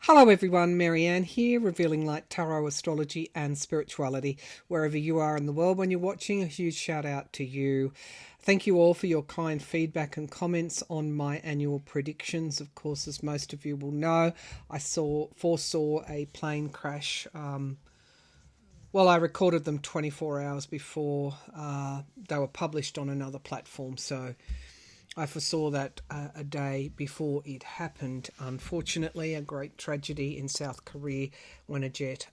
Hello everyone, Maryann here, revealing light, tarot, astrology and spirituality. Wherever you are in the world when you're watching, a huge shout out to you. Thank you all for your kind feedback and comments on my annual predictions. Of course, as most of you will know, I foresaw a plane crash. I recorded them 24 hours before they were published on another platform, so I foresaw that a day before it happened. Unfortunately, a great tragedy in South Korea when a jet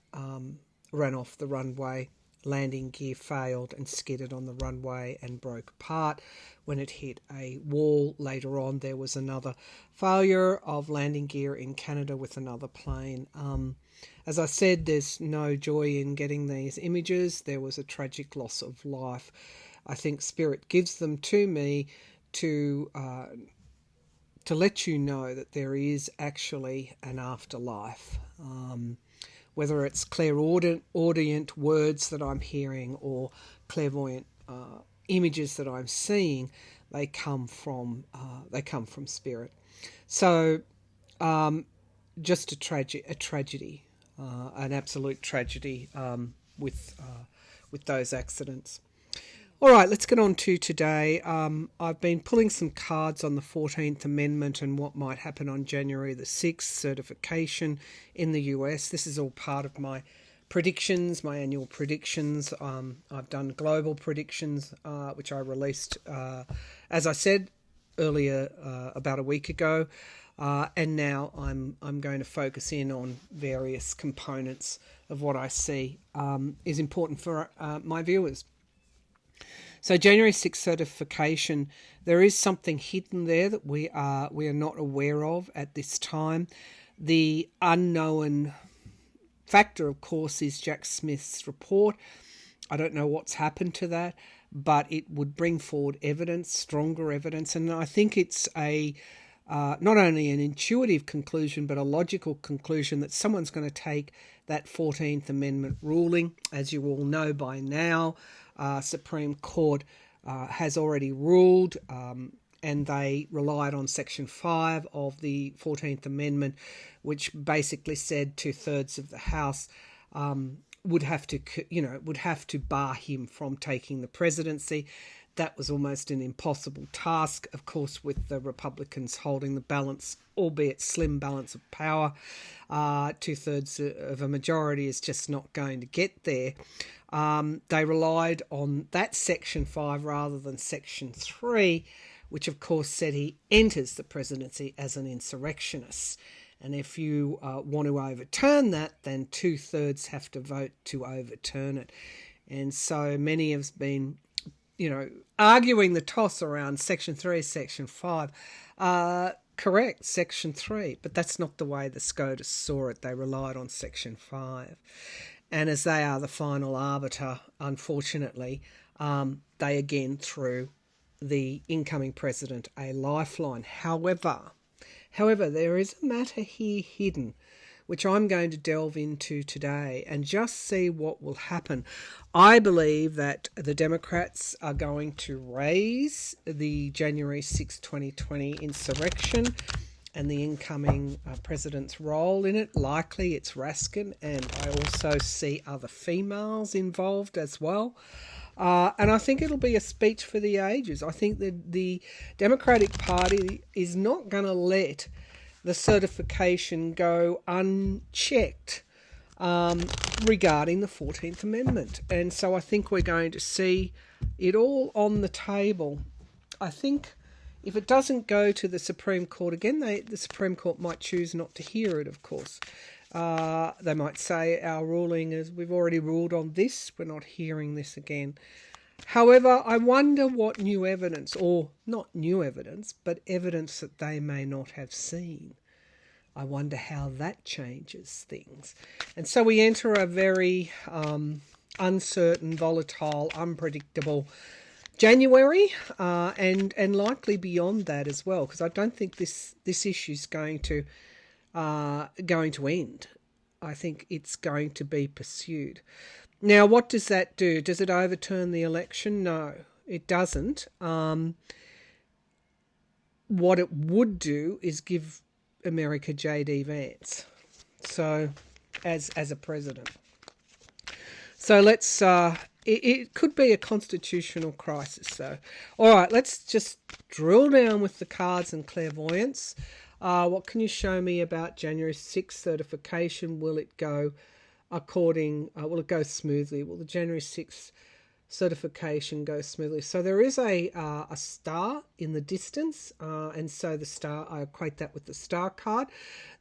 ran off the runway. Landing gear failed and skidded on the runway and broke apart when it hit a wall. Later on, there was another failure of landing gear in Canada with another plane. As I said, there's no joy in getting these images. There was a tragic loss of life. I think Spirit gives them to me to let you know that there is actually an afterlife. Whether it's clairaudient words that I'm hearing or clairvoyant images that I'm seeing, they come from Spirit. So, just a tragedy, an absolute tragedy with those accidents. All right, let's get on to today. I've been pulling some cards on the 14th Amendment and what might happen on January the 6th, certification in the US. This is all part of my predictions, my annual predictions. I've done global predictions, which I released, as I said earlier, about a week ago. And now I'm going to focus in on various components of what I see is important for my viewers. So January 6th certification, there is something hidden there that we are not aware of at this time. The unknown factor, of course, is Jack Smith's report. I don't know what's happened to that, but it would bring forward evidence, stronger evidence, and I think it's a not only an intuitive conclusion, but a logical conclusion that someone's going to take that 14th Amendment ruling. As you all know by now, Supreme Court has already ruled, and they relied on Section 5 of the 14th Amendment, which basically said 2/3 of the House would have to bar him from taking the presidency. That was almost an impossible task, of course, with the Republicans holding the balance, albeit slim balance of power. 2/3 of a majority is just not going to get there. They relied on that Section 5 rather than Section 3, which of course said he enters the presidency as an insurrectionist. And if you want to overturn that, then 2/3 have to vote to overturn it. And so many have been arguing the toss around Section 3, Section 5. Correct, Section 3, but that's not the way the SCOTUS saw it. They relied on Section 5. And as they are the final arbiter, unfortunately, they again threw the incoming president a lifeline. However, there is a matter here hidden, which I'm going to delve into today and just see what will happen. I believe that the Democrats are going to raise the January 6, 2020 insurrection and the incoming president's role in it. Likely it's Raskin, and I also see other females involved as well. And I think it'll be a speech for the ages. I think that the Democratic Party is not going to let the certification go unchecked regarding the 14th Amendment. And so I think we're going to see it all on the table. I think if it doesn't go to the Supreme Court again, the Supreme Court might choose not to hear it, of course. They might say our ruling is, we've already ruled on this, we're not hearing this again. However, I wonder what new evidence, or not new evidence, but evidence that they may not have seen. I wonder how that changes things. And so we enter a very uncertain, volatile, unpredictable January, and likely beyond that as well, because I don't think this issue is going to end. I think it's going to be pursued. Now, what does that do? Does it overturn the election? No, it doesn't. What it would do is give America J.D. Vance. So, as a president. So let's, it could be a constitutional crisis. So, all right, let's just drill down with the cards and clairvoyance. What can you show me about January 6th certification? Will it go will it go smoothly? Will the January 6th certification go smoothly? So there is a star in the distance, and so the star, I equate that with the star card.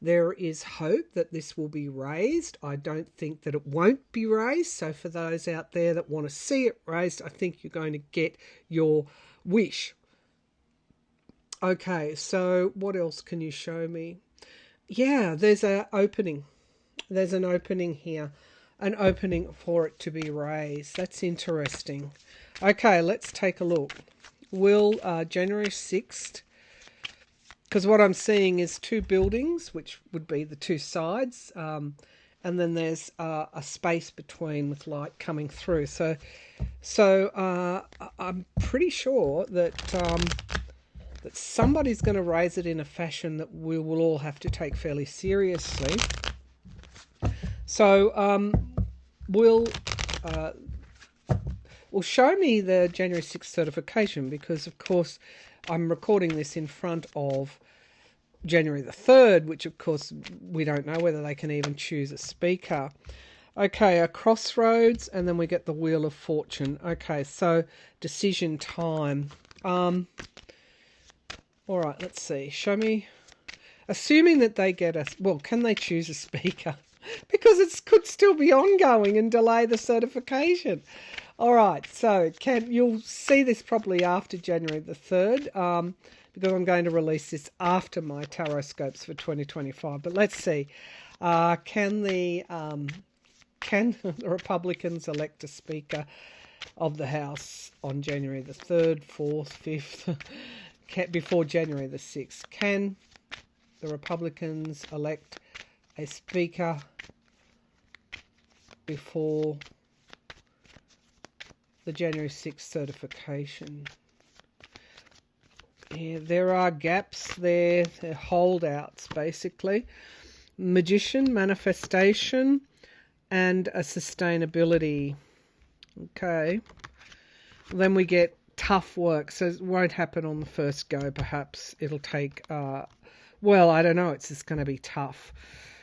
There is hope that this will be raised. I don't think that it won't be raised. So for those out there that want to see it raised, I think you're going to get your wish. Okay, so what else can you show me? Yeah, there's an opening. There's an opening here. An opening for it to be raised. That's interesting. Okay, let's take a look. Will January 6th, because what I'm seeing is two buildings, which would be the two sides, and then there's a space between with light coming through. So I'm pretty sure that that somebody's going to raise it in a fashion that we will all have to take fairly seriously. So will show me the January 6th certification, because of course I'm recording this in front of January the 3rd, which of course we don't know whether they can even choose a speaker. Okay, a crossroads, and then we get the Wheel of Fortune. Okay, so decision time. All right, let's see. Show me. Assuming that they get us, well, can they choose a speaker? Because it could still be ongoing and delay the certification. All right, so you'll see this probably after January the 3rd, because I'm going to release this after my tarot scopes for 2025. But let's see. Can the Republicans elect a Speaker of the House on January the 3rd, 4th, 5th, before January the 6th? Can the Republicans elect a Speaker before the January 6th certification? Yeah, there are gaps there. They're holdouts, basically. Magician, manifestation, and a sustainability. Okay. Then we get tough work. So it won't happen on the first go, perhaps. It'll take, well, I don't know. It's just going to be tough.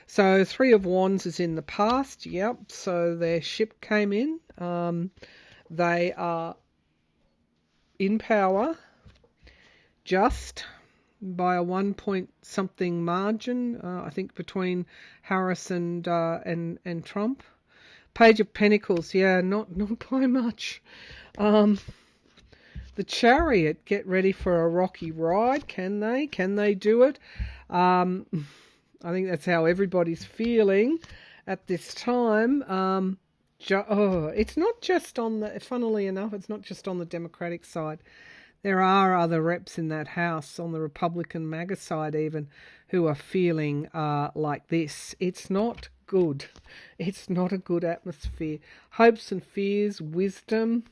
So Three of Wands is in the past. Yep. So their ship came in. They are in power, just by a 1 point something margin, I think, between Harris and Trump. Page of Pentacles, yeah, not by much. The Chariot, get ready for a rocky ride. Can they do it? I think that's how everybody's feeling at this time. It's not just on the, funnily enough, it's not just on the Democratic side. There are other reps in that house on the Republican MAGA side even who are feeling like this. It's not good. It's not a good atmosphere. Hopes and fears, wisdom,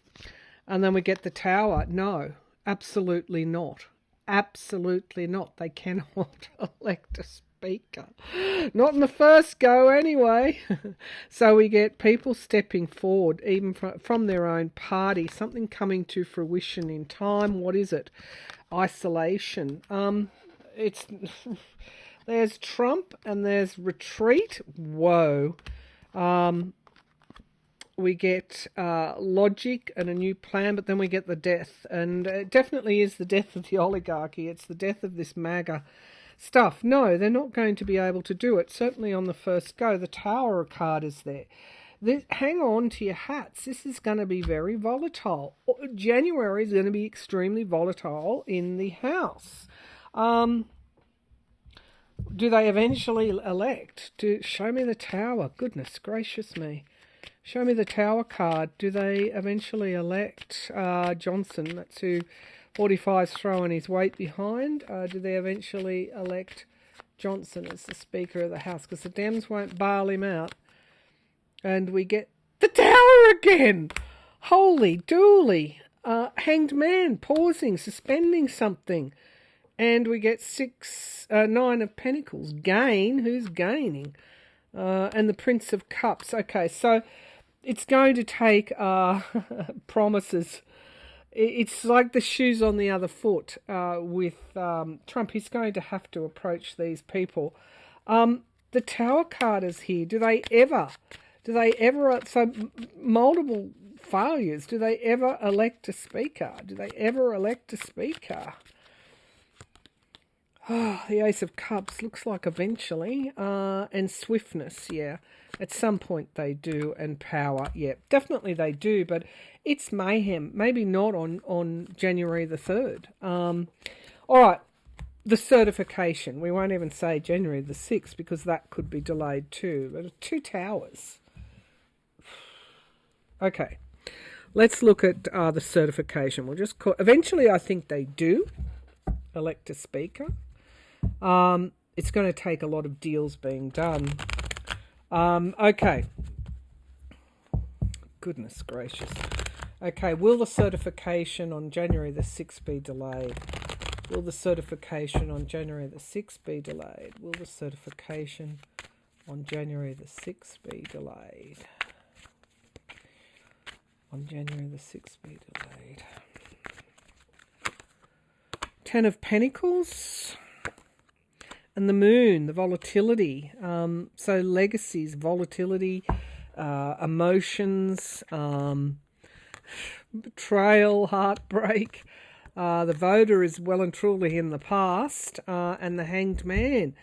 and then we get the Tower. No, absolutely not. Absolutely not. They cannot elect a speaker. Not in the first go anyway. So we get people stepping forward, even from their own party, something coming to fruition in time. What is it? Isolation. There's Trump and there's retreat. Whoa. We get logic and a new plan, but then we get the death. And it definitely is the death of the oligarchy. It's the death of this MAGA stuff. No, they're not going to be able to do it. Certainly on the first go. The Tower card is there. Hang on to your hats. This is going to be very volatile. January is going to be extremely volatile in the House. Do they eventually elect? Show me the Tower. Goodness gracious me. Show me the Tower card. Do they eventually elect Johnson? That's who 45's throwing his weight behind. Do they eventually elect Johnson as the Speaker of the House? Because the Dems won't bail him out. And we get the Tower again. Holy dooly. Hanged Man pausing, suspending something. And we get 9 of Pentacles. Gain. Who's gaining? And the Prince of Cups. Okay, so it's going to take promises. It's like the shoes on the other foot with Trump. He's going to have to approach these people. The Tower card is here. Do they ever, so multiple failures, do they ever elect a speaker? The Ace of Cups looks like eventually. And swiftness, yeah. At some point they do, and power, yeah. Definitely they do, but it's mayhem. Maybe not on January the 3rd. All right, the certification. We won't even say January the 6th because that could be delayed too. But 2 towers. Okay, let's look at the certification. We'll just call... Eventually I think they do elect a speaker. It's going to take a lot of deals being done. Okay. Goodness gracious. Okay, will the certification on January the 6th be delayed? Will the certification on January the 6th be delayed? Will the certification on January the 6th be delayed? On January the 6th be delayed. 10 of Pentacles. And the Moon, the volatility. So legacies, volatility, emotions, betrayal, heartbreak. The voter is well and truly in the past. And the Hanged Man.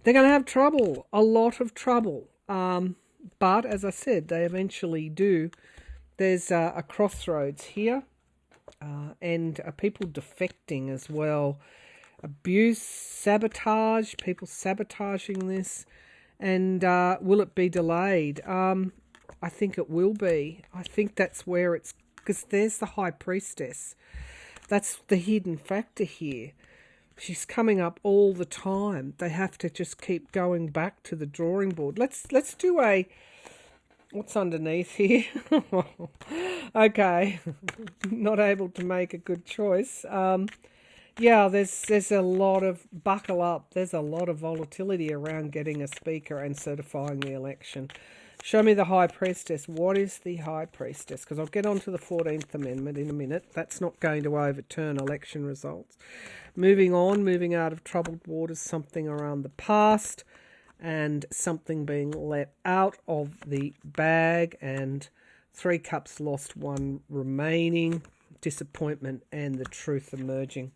They're going to have trouble, a lot of trouble. But as I said, they eventually do. There's a crossroads here. And people defecting as well. Abuse, sabotage, people sabotaging this. And will it be delayed? I think it will be. I think that's where it's... Because there's the High Priestess. That's the hidden factor here. She's coming up all the time. They have to just keep going back to the drawing board. Let's do a... What's underneath here? Okay. Not able to make a good choice. Yeah, there's a lot of, buckle up, there's a lot of volatility around getting a speaker and certifying the election. Show me the High Priestess. What is the High Priestess? Because I'll get on to the 14th Amendment in a minute. That's not going to overturn election results. Moving on, moving out of troubled waters, something around the past and something being let out of the bag, and 3 cups lost, 1 remaining, disappointment and the truth emerging.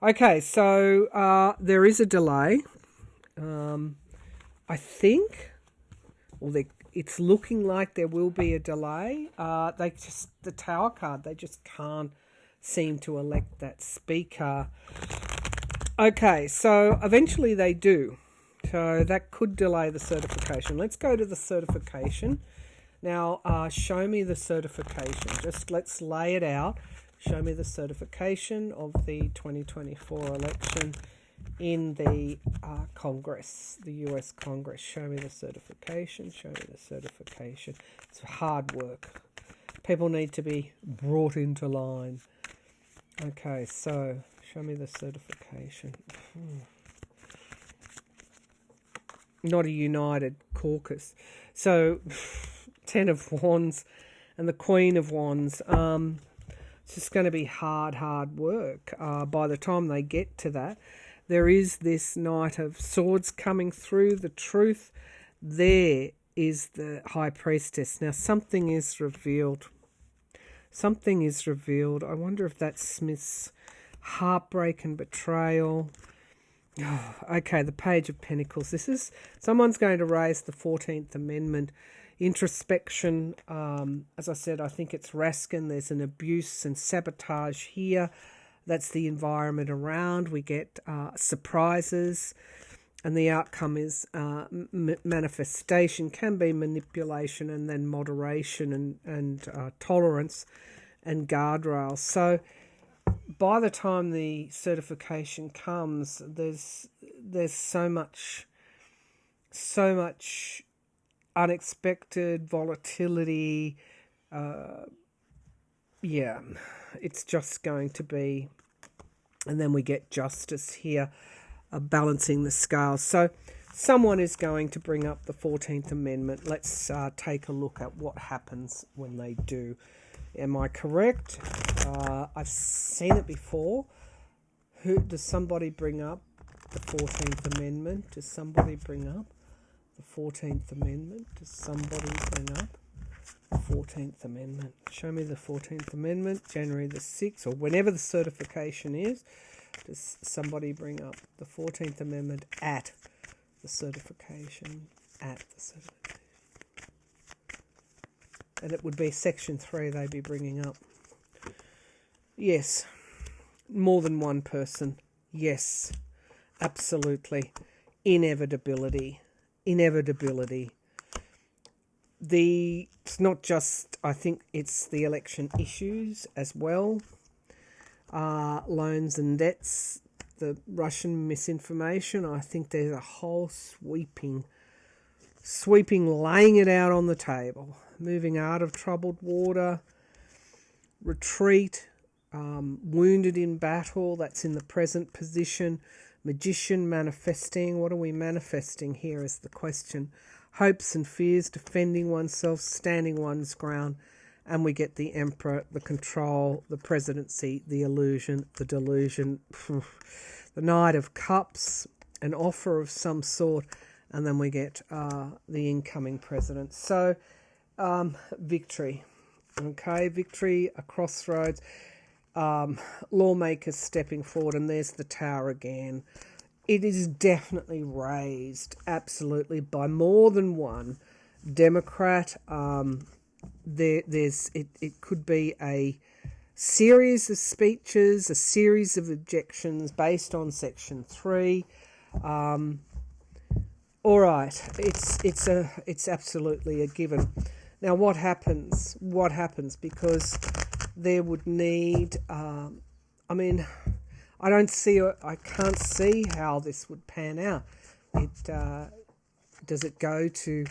Okay, so there is a delay. I think, it's looking like there will be a delay. The Tower card, they just can't seem to elect that speaker. Okay, so eventually they do. So that could delay the certification. Let's go to the certification. Now, show me the certification. Just let's lay it out. Show me the certification of the 2024 election in the Congress, the US Congress. Show me the certification. Show me the certification. It's hard work. People need to be brought into line. Okay, so show me the certification. Not a united caucus. So 10 of Wands and the Queen of Wands. It's just going to be hard work. By the time they get to that, there is this Knight of Swords coming through. The truth there is the High Priestess. Now something is revealed. Something is revealed. I wonder if that's Smith's heartbreak and betrayal. Oh, okay, the Page of Pentacles. This is... Someone's going to raise the 14th Amendment. Introspection. As I said, I think it's Raskin. There's an abuse and sabotage here. That's the environment around. We get surprises. And the outcome is manifestation. Can be manipulation and then moderation and tolerance and guardrails. So by the time the certification comes, there's so much unexpected volatility. Yeah, it's just going to be... And then we get justice here, balancing the scales. So someone is going to bring up the 14th Amendment. Let's take a look at what happens when they do. Am I correct? I've seen it before. Does somebody bring up the 14th Amendment? Does somebody bring up the 14th Amendment? Does somebody bring up the 14th Amendment? Show me the 14th Amendment, January the 6th, or whenever the certification is. Does somebody bring up the 14th Amendment at the certification? At the certification. And it would be Section 3 they'd be bringing up. Yes. More than one person. Yes. Absolutely. Inevitability. Inevitability. It's not just, I think it's the election issues as well. Loans and debts, the Russian misinformation. I think there's a whole sweeping laying it out on the table. Moving out of troubled water, retreat, wounded in battle, that's in the present position. Magician manifesting. What are we manifesting here is the question. Hopes and fears, defending oneself, standing one's ground. And we get the Emperor, the control, the presidency, the illusion, the delusion, the Knight of Cups, an offer of some sort, and then we get the incoming president. So, victory. Okay, victory, a crossroads, lawmakers stepping forward, and there's the Tower again. It is definitely raised, absolutely, by more than one Democrat. It could be a series of speeches, a series of objections based on Section 3. All right, it's absolutely a given. Now, what happens? What happens? Because there would need. I can't see how this would pan out. Does it go to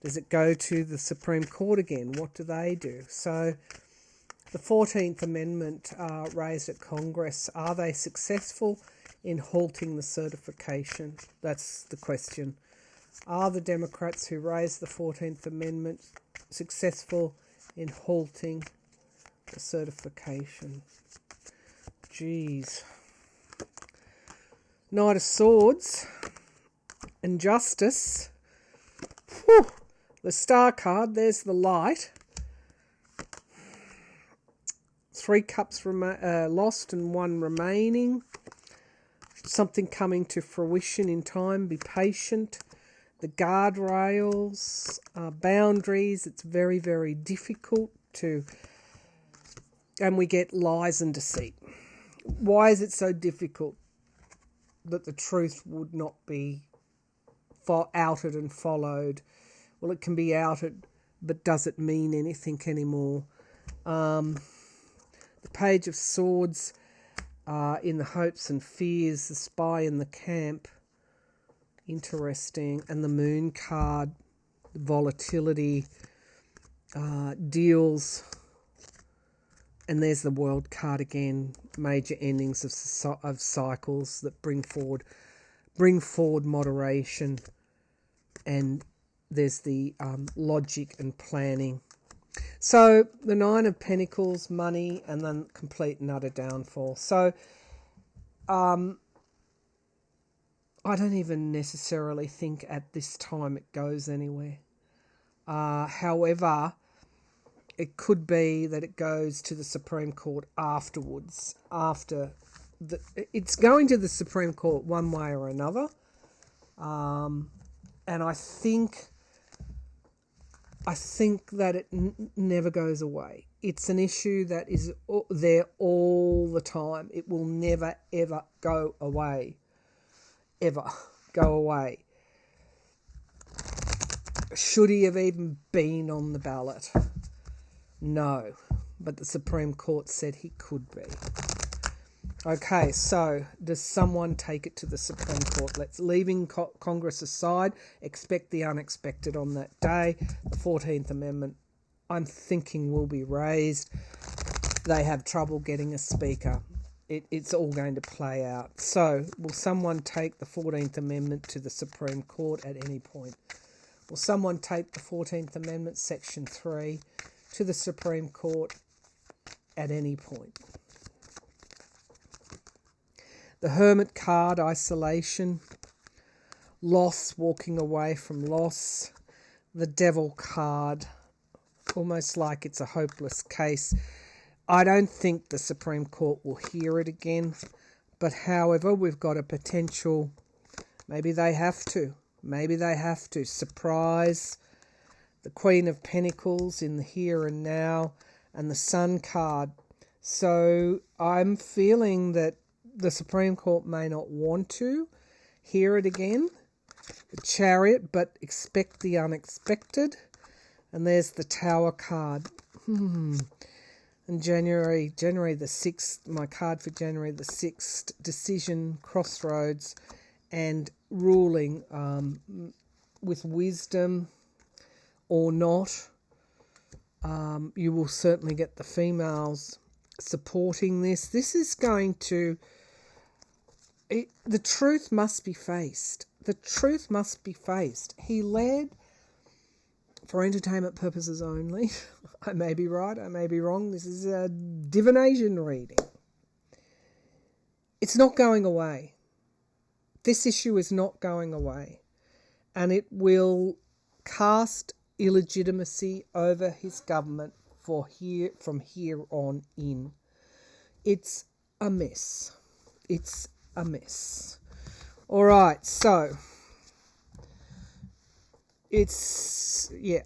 the Supreme Court again? What do they do? So, the 14th Amendment raised at Congress, are they successful in halting the certification? That's the question. Are the Democrats who raised the 14th Amendment successful in halting the certification? Jeez. Knight of Swords and Justice. Whew. The Star card, there's the light. 3 cups lost and 1 remaining. Something coming to fruition in time. Be patient. The guardrails, boundaries. It's very, very difficult to... And we get lies and deceit. Why is it so difficult that the truth would not be outed and followed? Well, it can be outed, but does it mean anything anymore? The Page of Swords, in the hopes and fears, the spy in the camp, interesting, and the Moon card, volatility, deals, and there's the World card again, major endings of cycles that bring forward moderation, and there's the logic and planning. So the 9 of Pentacles, money, and then complete and utter downfall. So I don't even necessarily think at this time it goes anywhere. However, it could be that it goes to the Supreme Court afterwards. It's going to the Supreme Court one way or another. And I think that it never goes away. It's an issue that is there all the time. It will never, ever go away. Ever go away. Should he have even been on the ballot? No. But the Supreme Court said he could be. Okay, so does someone take it to the Supreme Court? Let's leaving Congress aside, expect the unexpected on that day. The 14th Amendment, I'm thinking, will be raised. They have trouble getting a speaker. it's all going to play out. So, will someone take the 14th Amendment to the Supreme Court at any point? Will someone take the 14th Amendment, Section 3, to the Supreme Court at any point? The Hermit card, isolation. Loss, walking away from loss. The Devil card, almost like it's a hopeless case. I don't think the Supreme Court will hear it again, but however, we've got a potential, maybe they have to surprise the Queen of Pentacles in the here and now, and the Sun card. So I'm feeling that the Supreme Court may not want to hear it again. The Chariot, but expect the unexpected. And there's the Tower card. And January the 6th, my card for January the 6th, decision, crossroads, and ruling with wisdom or not. You will certainly get the females supporting this. This is going to... the truth must be faced. The truth must be faced. He led for entertainment purposes only. I may be right, I may be wrong. This is a divination reading. It's not going away. This issue is not going away. And it will cast illegitimacy over his government from here on in. It's a mess. It's a mess. All right, so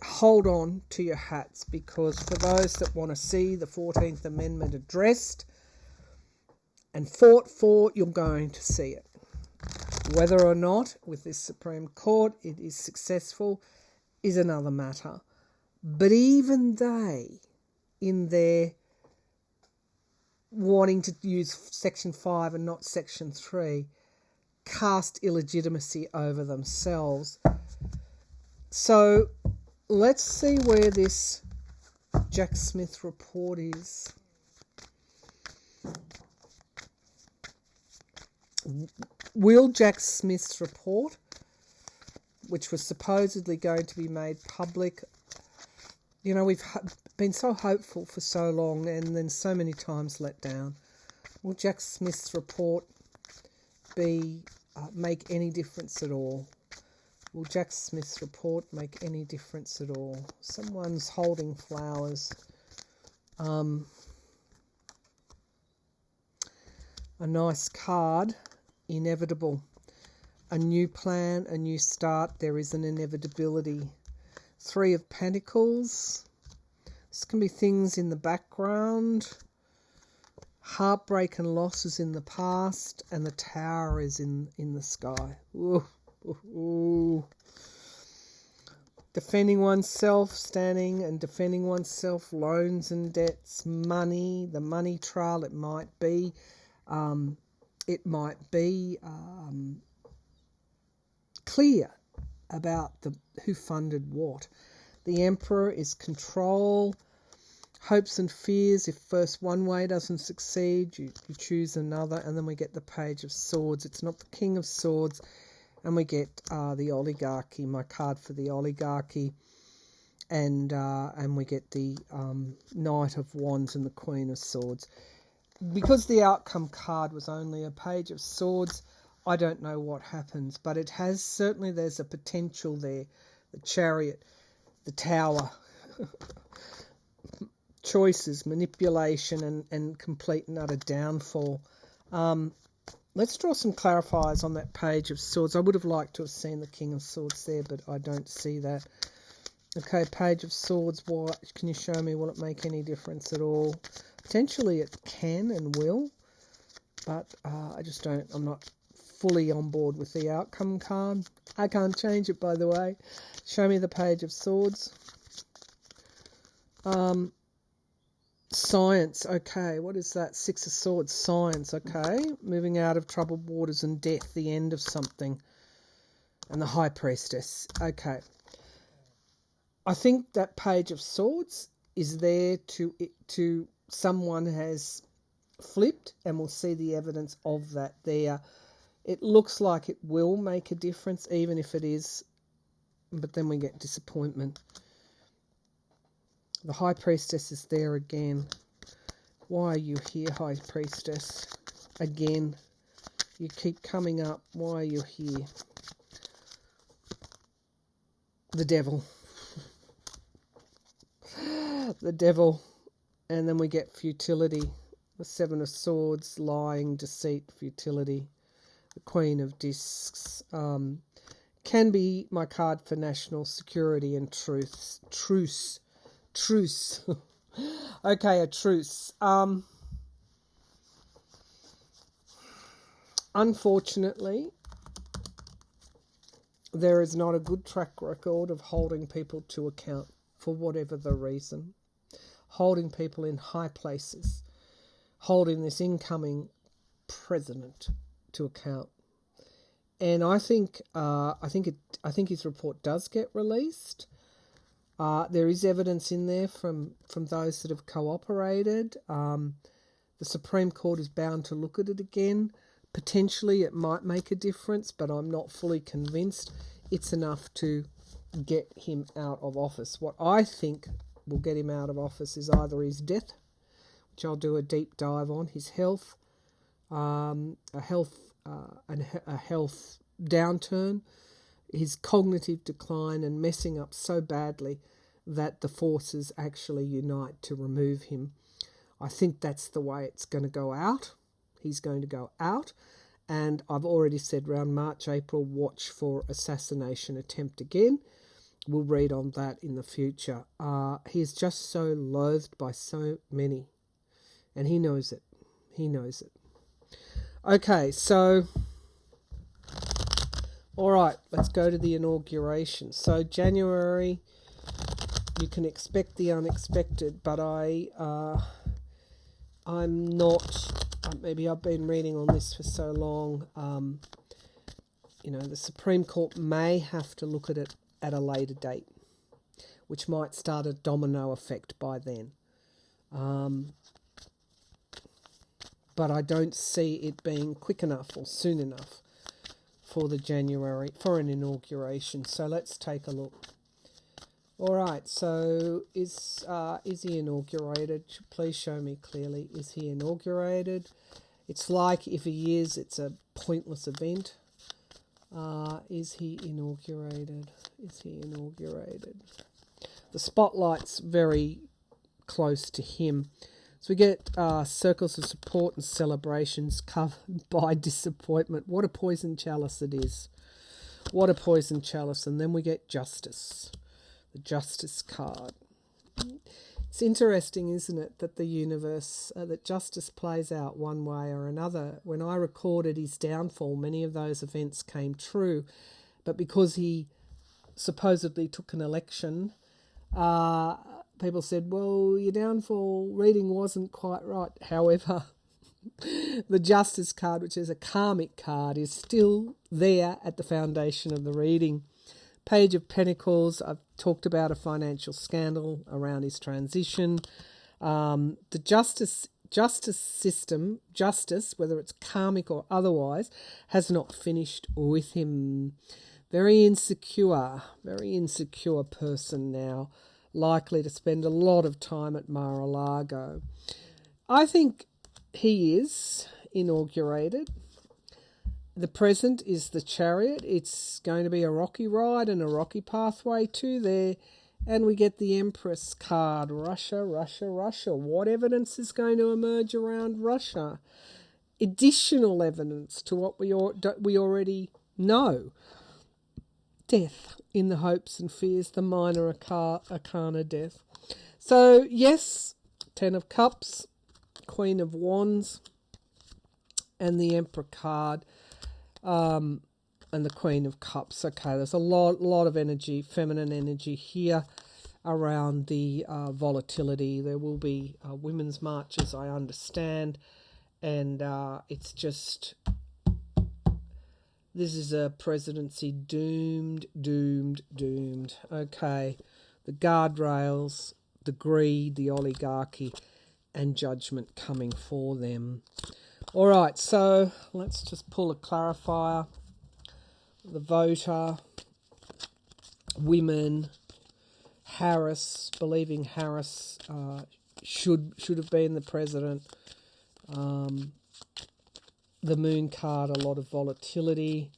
hold on to your hats, because for those that want to see the 14th Amendment addressed and fought for, you're going to see it. Whether or not with this Supreme Court it is successful is another matter. But even they, in their wanting to use Section 5 and not Section 3, cast illegitimacy over themselves. So let's see where this Jack Smith report is. Will Jack Smith's report, which was supposedly going to be made public, you know, we've been so hopeful for so long and then so many times let down. Will Jack Smith's report make any difference at all? Will Jack Smith's report make any difference at all? Someone's holding flowers. A nice card. Inevitable. A new plan, a new start. There is an inevitability. 3 of Pentacles. This can be things in the background. Heartbreak and losses in the past. And the Tower is in the sky. Ooh. Ooh. Defending oneself, standing and defending oneself, loans and debts, money, the money trail. It might be clear about who funded what. The Emperor is control, hopes and fears. If first one way doesn't succeed, you choose another, and then we get the Page of Swords. It's not the King of Swords. And we get the oligarchy, my card for the oligarchy, and we get the Knight of Wands and the Queen of Swords. Because the outcome card was only a Page of Swords, I don't know what happens, but it has certainly, there's a potential there. The Chariot, the Tower, choices, manipulation, and complete and utter downfall. Let's draw some clarifiers on that Page of Swords. I would have liked to have seen the King of Swords there, but I don't see that. Okay, Page of Swords, what can you show me? Will it make any difference at all? Potentially it can and will, but I just don't, I'm not fully on board with the outcome card. I can't change it, by the way. Show me the Page of Swords. Science, okay, what is that? 6 of Swords, science, okay. Moving out of troubled waters and death, the end of something. And the High Priestess, okay. I think that Page of Swords is there to someone has flipped, and we'll see the evidence of that there. It looks like it will make a difference, even if it is, but then we get disappointment. The High Priestess is there again. Why are you here, High Priestess? Again, you keep coming up. Why are you here? The Devil. The Devil. And then we get futility. The Seven of Swords, lying, deceit, futility. The Queen of Discs. Can be my card for national security and truce. Okay, a truce. Unfortunately, there is not a good track record of holding people to account for whatever the reason. Holding people in high places. Holding this incoming president to account. And I think his report does get released. There is evidence in there from those that have cooperated. The Supreme Court is bound to look at it again. Potentially it might make a difference, but I'm not fully convinced it's enough to get him out of office. What I think will get him out of office is either his death, which I'll do a deep dive on, his health, a health downturn, his cognitive decline and messing up so badly that the forces actually unite to remove him. I think that's the way it's going to go out. He's going to go out. And I've already said around March, April, watch for assassination attempt again. We'll read on that in the future. He is just so loathed by so many. And he knows it. He knows it. Okay, so... all right, let's go to the inauguration. So January, you can expect the unexpected, but I'm not... maybe I've been reading on this for so long. The Supreme Court may have to look at it at a later date, which might start a domino effect by then. But I don't see it being quick enough or soon enough for an inauguration. So let's take a look. All right, so is he inaugurated? Please show me clearly. Is he inaugurated? It's like if he is, it's a pointless event. Is he inaugurated? Is he inaugurated? The spotlight's very close to him. So we get circles of support and celebrations covered by disappointment. What a poison chalice it is. What a poison chalice. And then we get justice. The justice card. It's interesting, isn't it, that the universe, that justice plays out one way or another. When I recorded his downfall, many of those events came true. But because he supposedly took an election, people said, well, your downfall reading wasn't quite right. However, the justice card, which is a karmic card, is still there at the foundation of the reading. Page of Pentacles, I've talked about a financial scandal around his transition. The justice system, whether it's karmic or otherwise, has not finished with him. Very insecure person now, likely to spend a lot of time at Mar-a-Lago. I think he is inaugurated. The present is the Chariot. It's going to be a rocky ride and a rocky pathway too there. And we get the Empress card. Russia. What evidence is going to emerge around Russia? Additional evidence to what we already know. Death in the hopes and fears, the minor arcana death. So, yes, Ten of Cups, Queen of Wands, and the Emperor card. And the Queen of Cups. Okay, there's a lot of energy, feminine energy here around the volatility. There will be women's marches, I understand, and it's just, this is a presidency doomed. Okay, the guardrails, the greed, the oligarchy. and judgment coming for them. All right, so let's just pull a clarifier. The voter, women, Harris, believing Harris should have been the president. The moon card, a lot of volatility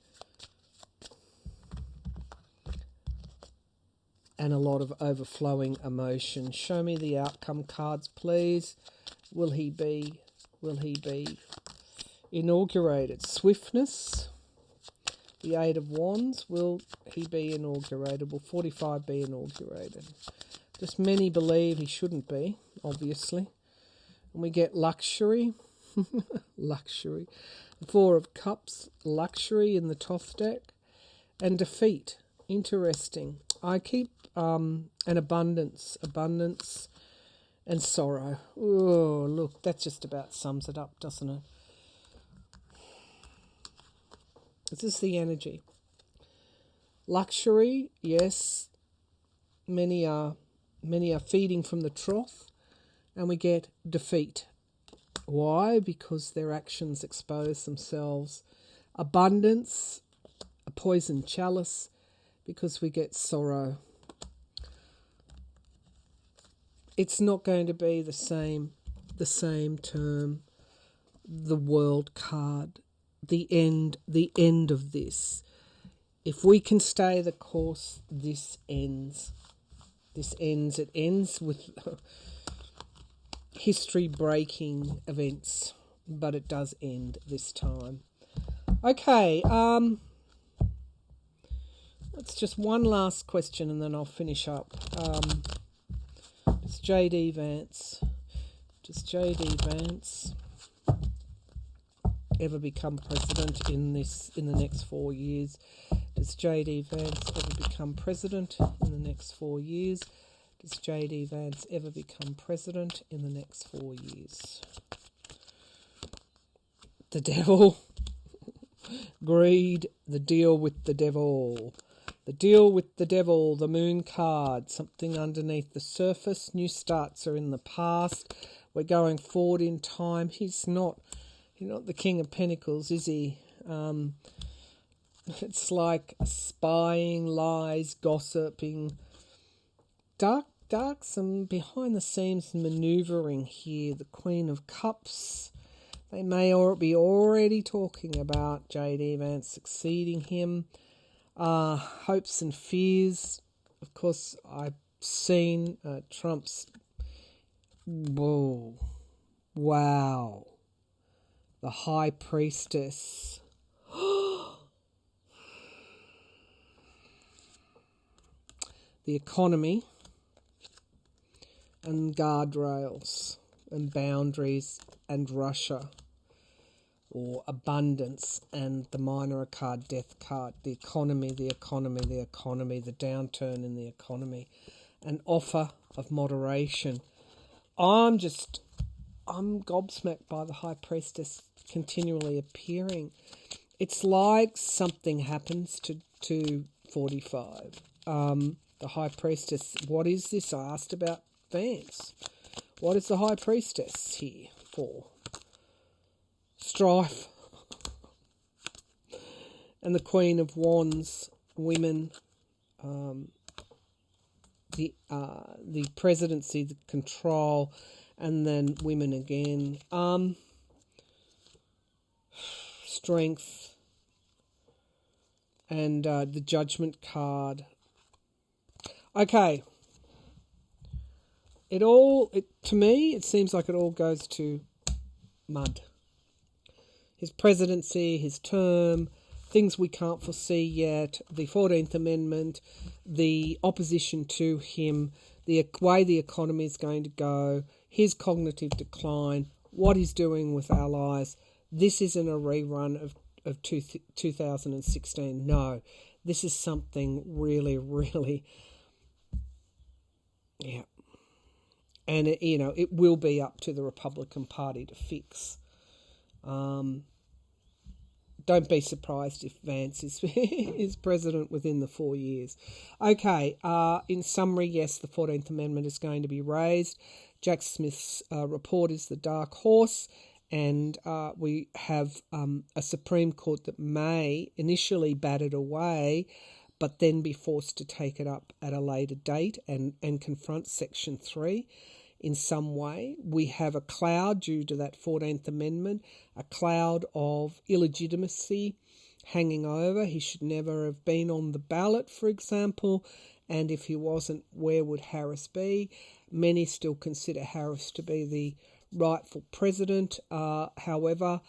and a lot of overflowing emotion. Show me the outcome cards, please. Will he be inaugurated? Swiftness, the Eight of Wands. Will he be inaugurated? Will 45 be inaugurated? Just many believe he shouldn't be, obviously. And we get luxury. Luxury. The Four of Cups, luxury in the Thoth deck. And defeat. Interesting. I keep an abundance and sorrow. Oh, look, that just about sums it up, doesn't it? This is the energy. Luxury, yes. Many are feeding from the trough, and we get defeat. Why? Because their actions expose themselves. Abundance, a poisoned chalice, because we get sorrow. It's not going to be the same term. The World card, the end of this. If we can stay the course, this ends. It ends with history-breaking events, but it does end this time. Okay, it's just one last question and then I'll finish up. Does J.D. Vance ever become president in the next 4 years? Does J.D. Vance ever become president in the next 4 years? Does J.D. Vance ever become president in the next 4 years? The devil. Greed. The deal with the devil. The deal with the devil. The moon card. Something underneath the surface. New starts are in the past. We're going forward in time. He's not the King of Pentacles, is he? It's like spying, lies, gossiping, dark, some behind the scenes manoeuvring here. The Queen of Cups. They may be already talking about J.D. Vance succeeding him. Hopes and fears. Of course, I've seen Trump's. Whoa. Wow. The High Priestess. The economy and guardrails and boundaries and Russia, or abundance, and the minor card, death card, the economy, the downturn in the economy, an offer of moderation. I'm gobsmacked by the High Priestess continually appearing. It's like something happens to 45. The High Priestess, what is this? I asked about Vance. What is the High Priestess here for? Strife. And the Queen of Wands, women, the presidency, the control, and then women again. Strength. And the Judgment card. Okay. To me, it seems like it all goes to mud. His presidency, his term, things we can't foresee yet, the 14th Amendment, the opposition to him, the way the economy is going to go, his cognitive decline, what he's doing with allies. This isn't a rerun of 2016. No, this is something really, really... Yeah. And, it will be up to the Republican Party to fix. Don't be surprised if Vance is president within the 4 years. Okay, in summary, yes, the 14th Amendment is going to be raised. Jack Smith's report is the dark horse, and we have a Supreme Court that may initially bat it away, but then be forced to take it up at a later date and confront Section 3 in some way. We have a cloud due to that 14th Amendment, a cloud of illegitimacy hanging over. He should never have been on the ballot, for example, and if he wasn't, where would Harris be? Many still consider Harris to be the rightful president. However,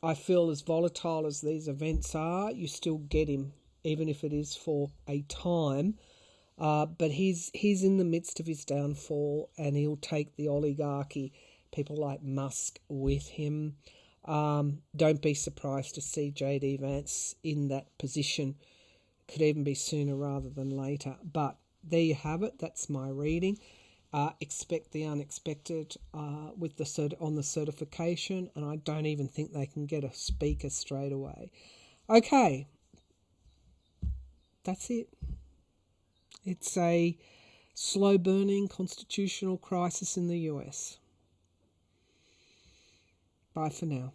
I feel as volatile as these events are, you still get him, even if it is for a time. But he's in the midst of his downfall, and he'll take the oligarchy, people like Musk, with him. Don't be surprised to see J.D. Vance in that position. Could even be sooner rather than later. But there you have it. That's my reading. Expect the unexpected with on the certification, and I don't even think they can get a speaker straight away. Okay, that's it. It's a slow-burning constitutional crisis in the US. Bye for now.